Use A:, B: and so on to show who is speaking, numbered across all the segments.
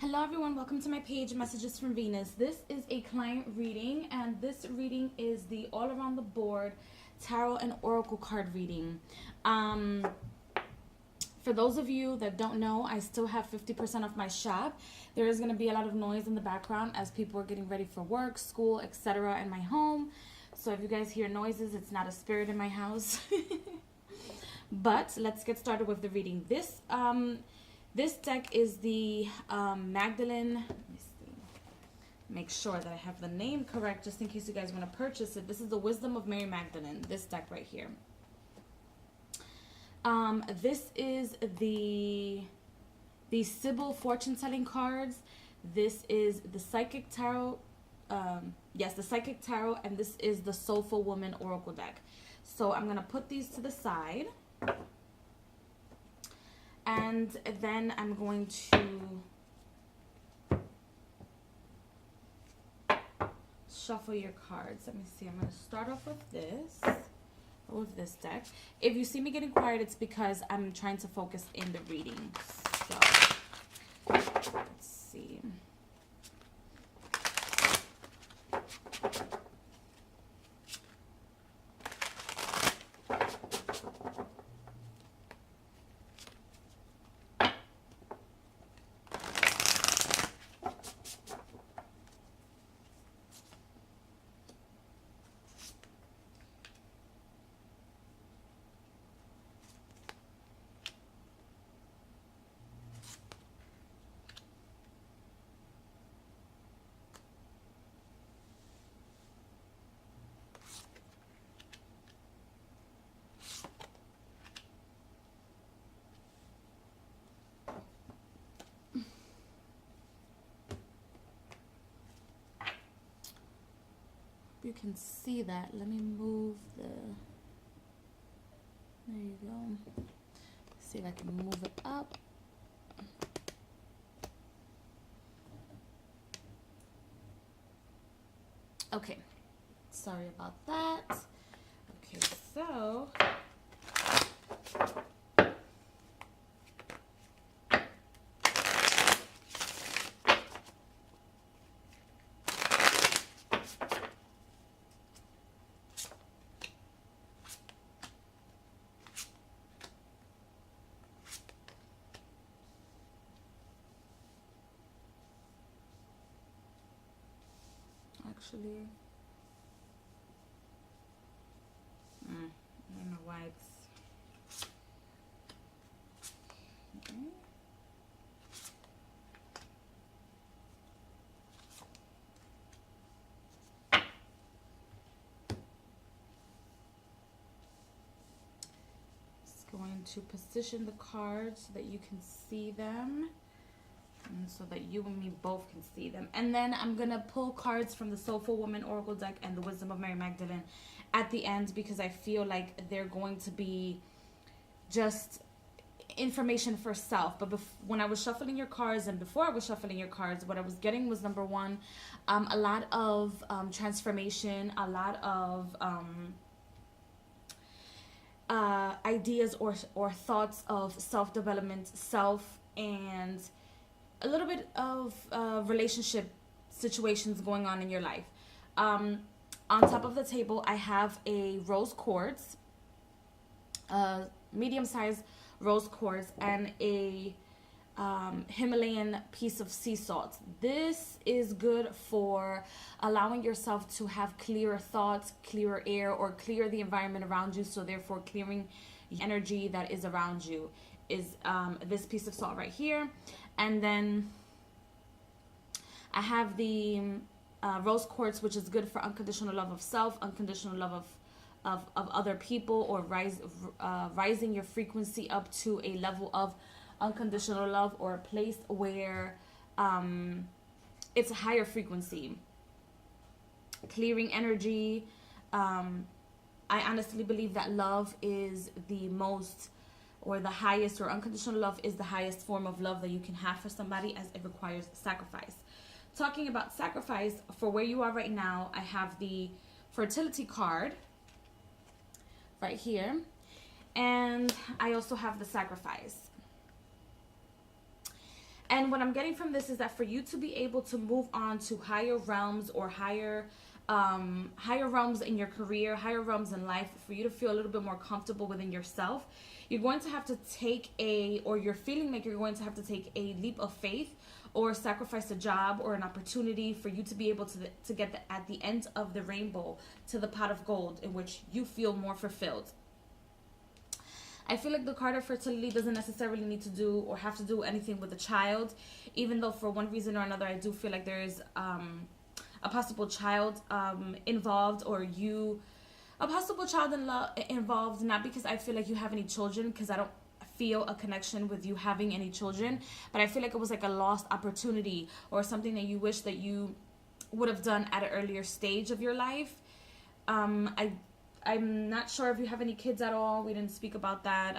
A: Hello everyone, welcome to my page, Messages from Venus. This is a client reading, and this reading is the all around the board tarot and oracle card reading. For those of you that don't know, I still have 50% off my shop. There is going to be a lot of noise in the background as people are getting ready for work, school, etc. in my home. So if you guys hear noises, it's not a spirit in my house. But let's get started with the reading. This deck is the Magdalene. Let me see. Make sure that I have the name correct, just in case you guys want to purchase it. This is the Wisdom of Mary Magdalene. This deck right here. This is the Sybil fortune telling cards. This is the Psychic Tarot. Yes, the Psychic Tarot, and this is the Soulful Woman Oracle deck. So I'm gonna put these to the side. And then I'm going to shuffle your cards. Let me see. I'm going to start off with this deck. If you see me getting quiet, it's because I'm trying to focus in the reading. So, let's see. You can see that. Let me move the, there you go. See if I can move it up. Okay, sorry about that. Okay, so actually, I don't know why it's, okay. Just going to position the cards so that you can see them. And so that you and me both can see them. And then I'm going to pull cards from the Soulful Woman Oracle deck and the Wisdom of Mary Magdalene at the end, because I feel like they're going to be just information for self. But when I was shuffling your cards and before I was shuffling your cards, what I was getting was, number one, a lot of transformation, a lot of ideas or thoughts of self-development, and a little bit of relationship situations going on in your life. On top of the table, I have a rose quartz, medium-sized rose quartz, and a Himalayan piece of sea salt. This is good for allowing yourself to have clearer thoughts, clearer air, or clear the environment around you, so therefore clearing the energy that is around you is this piece of salt right here. And then I have the rose quartz, which is good for unconditional love of self, unconditional love of other people, or rising your frequency up to a level of unconditional love, or a place where it's a higher frequency. Clearing energy. I honestly believe that love is the most, or the highest, or unconditional love is the highest form of love that you can have for somebody, as it requires sacrifice. Talking about sacrifice, for where you are right now, I have the fertility card right here, and I also have the sacrifice. And what I'm getting from this is that for you to be able to move on to higher realms or higher realms in your career, higher realms in life, for you to feel a little bit more comfortable within yourself, you're going to have to or you're feeling like you're going to have to take a leap of faith or sacrifice a job or an opportunity for you to be able to get at the end of the rainbow to the pot of gold in which you feel more fulfilled. I feel like the card of fertility doesn't necessarily need to do or have to do anything with a child, even though for one reason or another I do feel like there is a possible child involved, or a possible child involved, not because I feel like you have any children, because I don't feel a connection with you having any children, but I feel like it was like a lost opportunity or something that you wish that you would have done at an earlier stage of your life. I'm not sure if you have any kids at all. We didn't speak about that.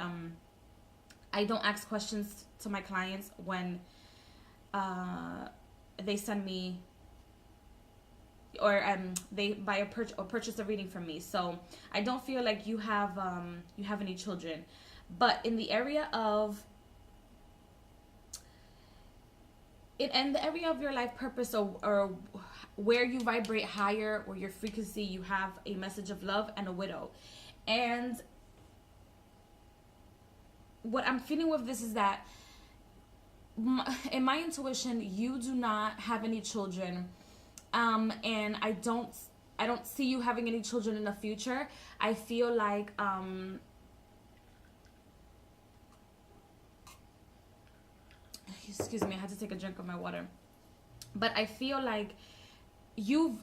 A: I don't ask questions to my clients when they send me or they buy or purchase a reading from me. So I don't feel like you have any children. But in the area of your life purpose, or where you vibrate higher, or your frequency, you have a message of love and a widow. And what I'm feeling with this is that in my intuition, you do not have any children, and I don't see you having any children in the future. I feel like excuse me, I had to take a drink of my water. But I feel like you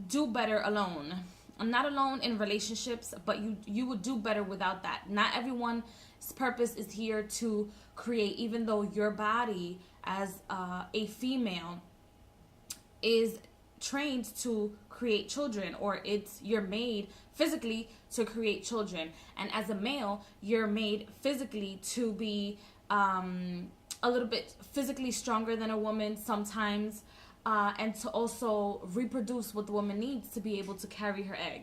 A: do better alone. I'm not alone in relationships, but you would do better without that. Not everyone's purpose is here to create, even though your body as a female is trained to create children, or you're made physically to create children. And as a male, you're made physically to be a little bit physically stronger than a woman sometimes, and to also reproduce what the woman needs to be able to carry her egg,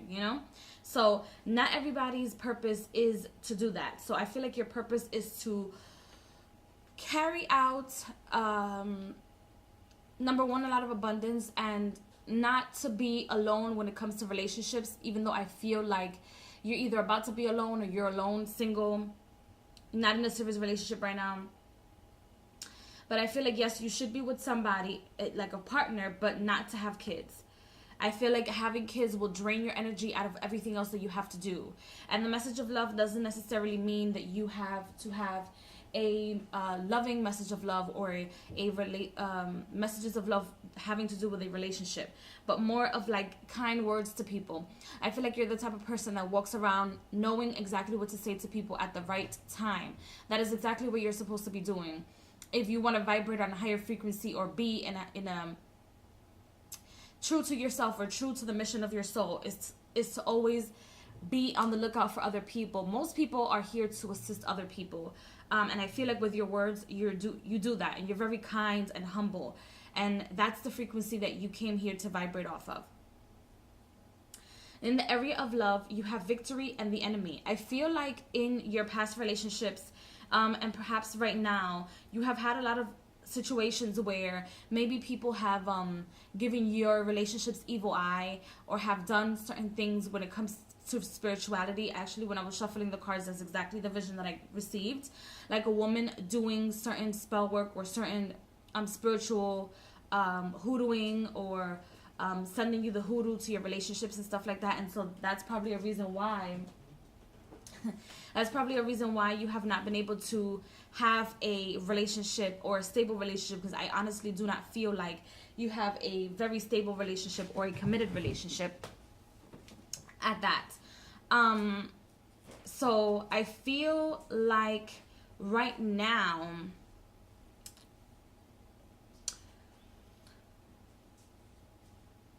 A: So not everybody's purpose is to do that. So I feel like your purpose is to carry out, number one, a lot of abundance, and not to be alone when it comes to relationships, even though I feel like you're either about to be alone or you're alone, single, not in a serious relationship right now. But I feel like, yes, you should be with somebody, like a partner, but not to have kids. I feel like having kids will drain your energy out of everything else that you have to do. And the message of love doesn't necessarily mean that you have to have a loving message of love, or messages of love having to do with a relationship, but more of like kind words to people. I feel like you're the type of person that walks around knowing exactly what to say to people at the right time. That is exactly what you're supposed to be doing. If you want to vibrate on a higher frequency, or be in a true to yourself, or true to the mission of your soul, is to always be on the lookout for other people. Most people are here to assist other people, and I feel like with your words, you do that, and you're very kind and humble, and that's the frequency that you came here to vibrate off of. In the area of love, you have victory and the enemy. I feel like in your past relationships, and perhaps right now, you have had a lot of situations where maybe people have given your relationships evil eye, or have done certain things when it comes to spirituality. Actually, when I was shuffling the cards, that's exactly the vision that I received. Like a woman doing certain spell work, or certain spiritual hoodooing, or sending you the hoodoo to your relationships and stuff like that. And so that's probably a reason why you have not been able to have a relationship, or a stable relationship, because I honestly do not feel like you have a very stable relationship or a committed relationship at that. So I feel like right now,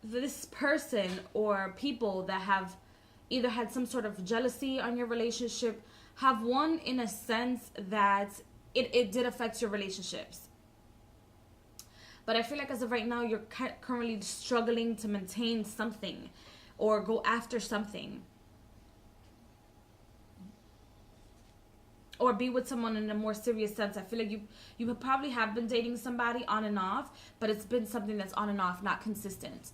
A: this person or people that have either had some sort of jealousy on your relationship have won, in a sense that it did affect your relationships. But I feel like as of right now, you're currently struggling to maintain something or go after something. or be with someone in a more serious sense. I feel like you would probably have been dating somebody on and off, but it's been something that's on and off, not consistent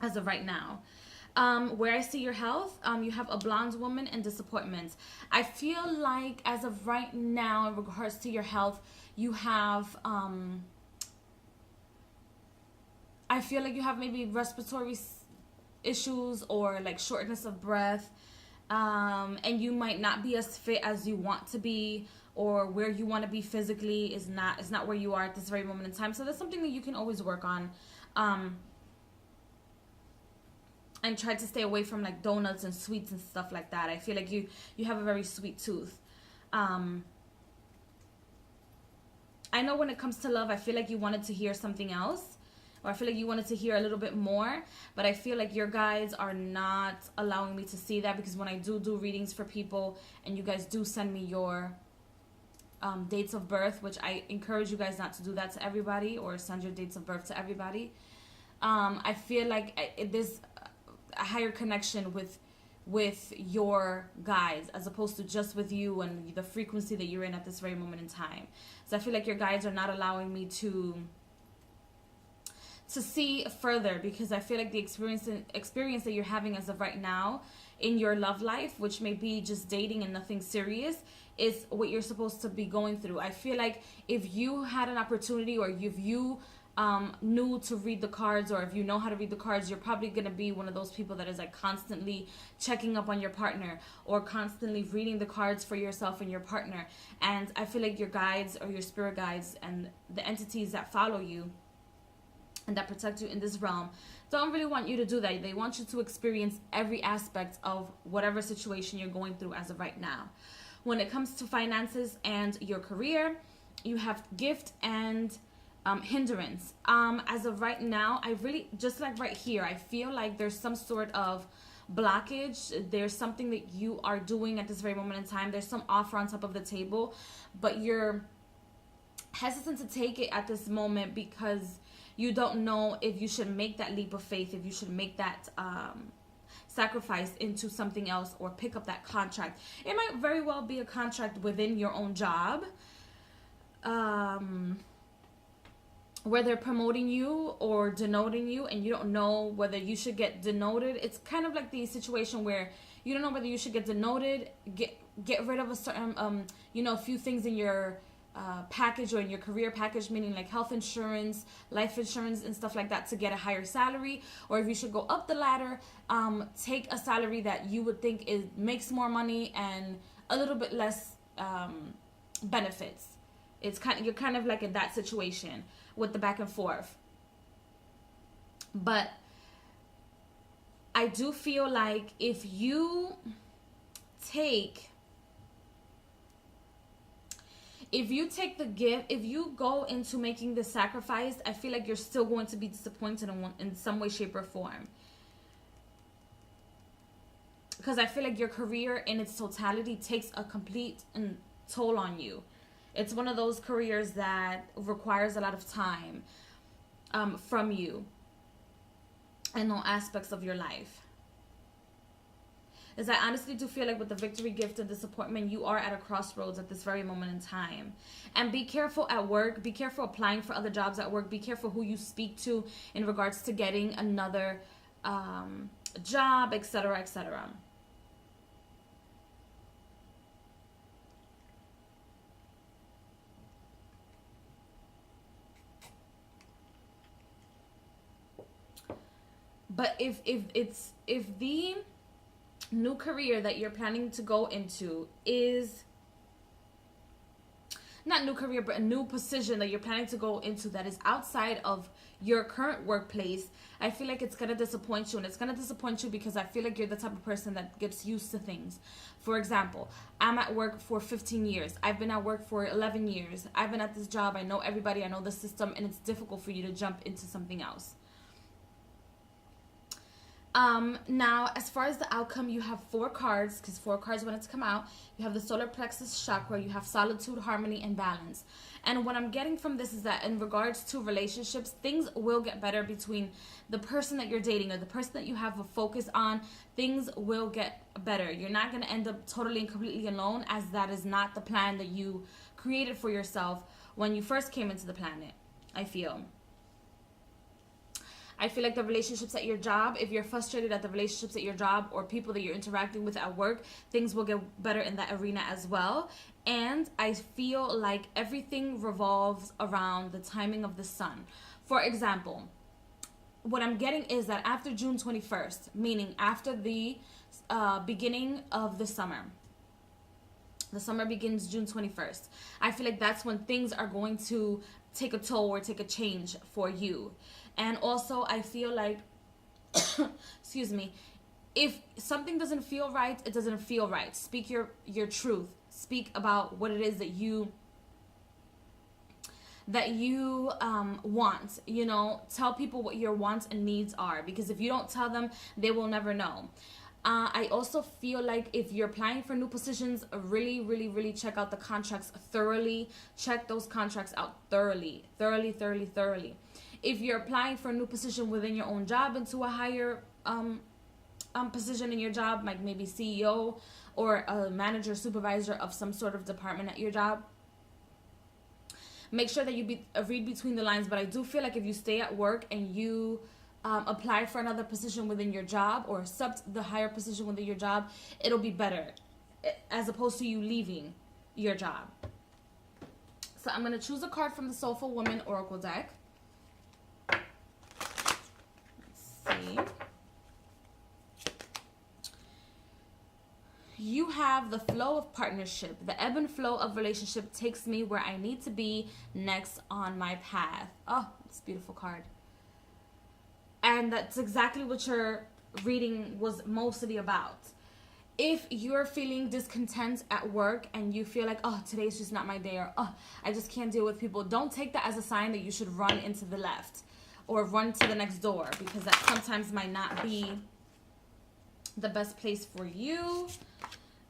A: as of right now. Where I see your health, you have a blonde woman and disappointments. I feel like as of right now, in regards to your health, you have I feel like you have maybe respiratory issues or like shortness of breath, and you might not be as fit as you want to be, or where you want to be physically is not where you are at this very moment in time. So that's something that you can always work on, and try to stay away from like donuts and sweets and stuff like that. I feel like you have a very sweet tooth. I know when it comes to love, I feel like you wanted to hear something else, or I feel like you wanted to hear a little bit more, but I feel like your guides are not allowing me to see that, because when I do readings for people and you guys do send me your dates of birth, which I encourage you guys not to do that to everybody, or send your dates of birth to everybody, I feel like there's a higher connection with your guides as opposed to just with you and the frequency that you're in at this very moment in time. So I feel like your guides are not allowing me to see further, because I feel like the experience that you're having as of right now in your love life, which may be just dating and nothing serious, is what you're supposed to be going through. I feel like if you had an opportunity, or if you knew to read the cards, or if you know how to read the cards, you're probably going to be one of those people that is like constantly checking up on your partner, or constantly reading the cards for yourself and your partner. And I feel like your guides, or your spirit guides, and the entities that follow you and that protect you in this realm, don't really want you to do that. They want you to experience every aspect of whatever situation you're going through as of right now. When it comes to finances and your career, you have gift and hindrance. As of right now, I really, just like right here, I feel like there's some sort of blockage. There's something that you are doing at this very moment in time. There's some offer on top of the table, but you're hesitant to take it at this moment because you don't know if you should make that leap of faith, if you should make that sacrifice into something else, or pick up that contract. It might very well be a contract within your own job, where they're promoting you or denoting you, and you don't know whether you should get denoted. It's kind of like the situation where you don't know whether you should get denoted, get rid of a certain a few things in your package, or in your career package, meaning like health insurance, life insurance, and stuff like that, to get a higher salary, or if you should go up the ladder, take a salary that you would think makes more money and a little bit less benefits. You're kind of like in that situation with the back and forth. But I do feel like if you take the gift, if you go into making the sacrifice, I feel like you're still going to be disappointed in some way, shape, or form. Because I feel like your career in its totality takes a complete toll on you. It's one of those careers that requires a lot of time from you in all aspects of your life. Is I honestly do feel like with the victory, gift, and disappointment, you are at a crossroads at this very moment in time. And be careful at work. Be careful applying for other jobs at work. Be careful who you speak to in regards to getting another job, etc., etc. But if the new career that you're planning to go into is not new career, but a new position that you're planning to go into that is outside of your current workplace, I feel like it's gonna disappoint you. And it's gonna disappoint you because I feel like you're the type of person that gets used to things. For example, I'm at work for 15 years. I've been at work for 11 years. I've been at this job. I know everybody. I know the system. And it's difficult for you to jump into something else. Now, as far as the outcome, you have 4 cards, because 4 cards wanted to come out. You have the solar plexus chakra, you have solitude, harmony, and balance. And what I'm getting from this is that in regards to relationships, things will get better between the person that you're dating or the person that you have a focus on. Things will get better. You're not going to end up totally and completely alone, as that is not the plan that you created for yourself when you first came into the planet, I feel. I feel like the relationships at your job, if you're frustrated at the relationships at your job or people that you're interacting with at work, things will get better in that arena as well. And I feel like everything revolves around the timing of the sun. For example, what I'm getting is that after June 21st, meaning after the beginning of the summer begins June 21st. I feel like that's when things are going to take a toll or take a change for you. And also, I feel like, excuse me, if something doesn't feel right, it doesn't feel right. Speak your truth. Speak about what it is that you want. You know, tell people what your wants and needs are, because if you don't tell them, they will never know. I also feel like if you're applying for new positions, really check out the contracts thoroughly. Check those contracts out thoroughly. If you're applying for a new position within your own job into a higher position in your job, like maybe CEO or a manager, supervisor of some sort of department at your job, make sure that you read between the lines. But I do feel like if you stay at work and you apply for another position within your job or accept the higher position within your job, it'll be better as opposed to you leaving your job. So I'm going to choose a card from the Soulful Woman Oracle deck. Let's see. You have the flow of partnership. The ebb and flow of relationship takes me where I need to be next on my path. Oh, it's a beautiful card. And that's exactly what your reading was mostly about. If you're feeling discontent at work and you feel like, oh, today's just not my day, or oh, I just can't deal with people, don't take that as a sign that you should run into the left or run to the next door, because that sometimes might not be the best place for you.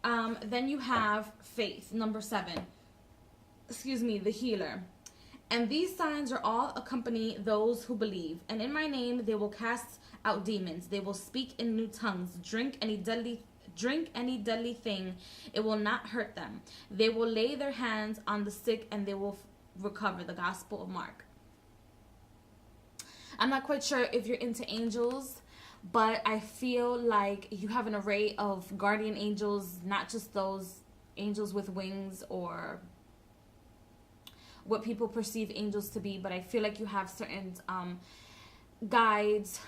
A: Then you have faith, number 7. Excuse me, the healer. And these signs are all accompany those who believe. And in my name, they will cast out demons. They will speak in new tongues. Drink any deadly thing. It will not hurt them. They will lay their hands on the sick and they will recover. The Gospel of Mark. I'm not quite sure if you're into angels, but I feel like you have an array of guardian angels, not just those angels with wings or what people perceive angels to be, but I feel like you have certain guides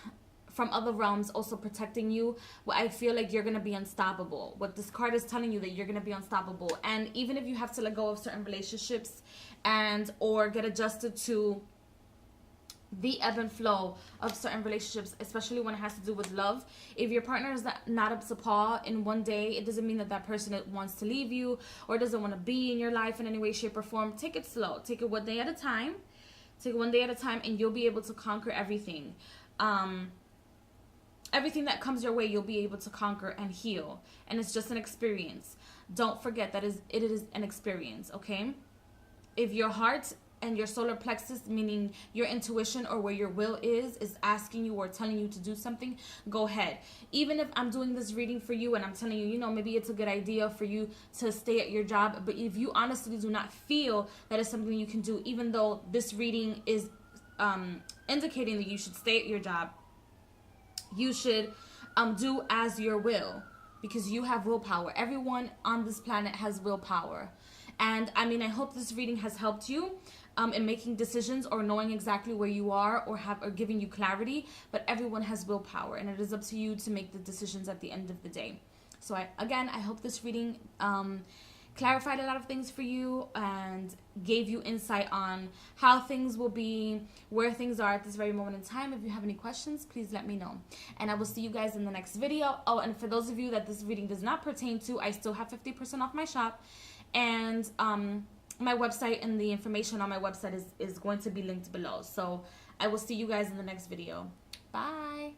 A: from other realms also protecting you. Well, I feel like you're going to be unstoppable. What this card is telling you, that you're going to be unstoppable. And even if you have to let go of certain relationships and or get adjusted to the ebb and flow of certain relationships, especially when it has to do with love, if your partner is not up to par in one day, it doesn't mean that that person wants to leave you or doesn't want to be in your life in any way, shape, or form. Take it slow. Take it one day at a time. Take it one day at a time, and you'll be able to conquer everything. Everything that comes your way, you'll be able to conquer and heal. And it's just an experience. Don't forget that it is an experience, okay? If your heart and your solar plexus, meaning your intuition or where your will is asking you or telling you to do something, go ahead. Even if I'm doing this reading for you and I'm telling you, maybe it's a good idea for you to stay at your job, but if you honestly do not feel that it's something you can do, even though this reading is indicating that you should stay at your job, you should do as your will, because you have willpower. Everyone on this planet has willpower. And I hope this reading has helped you in making decisions or knowing exactly where you are or giving you clarity. But everyone has willpower, and it is up to you to make the decisions at the end of the day. So I hope this reading clarified a lot of things for you and gave you insight on how things will be, where things are at this very moment in time. If you have any questions, please let me know. And I will see you guys in the next video. Oh, and for those of you that this reading does not pertain to, I still have 50% off my shop. And my website and the information on my website is going to be linked below. So I will see you guys in the next video. Bye.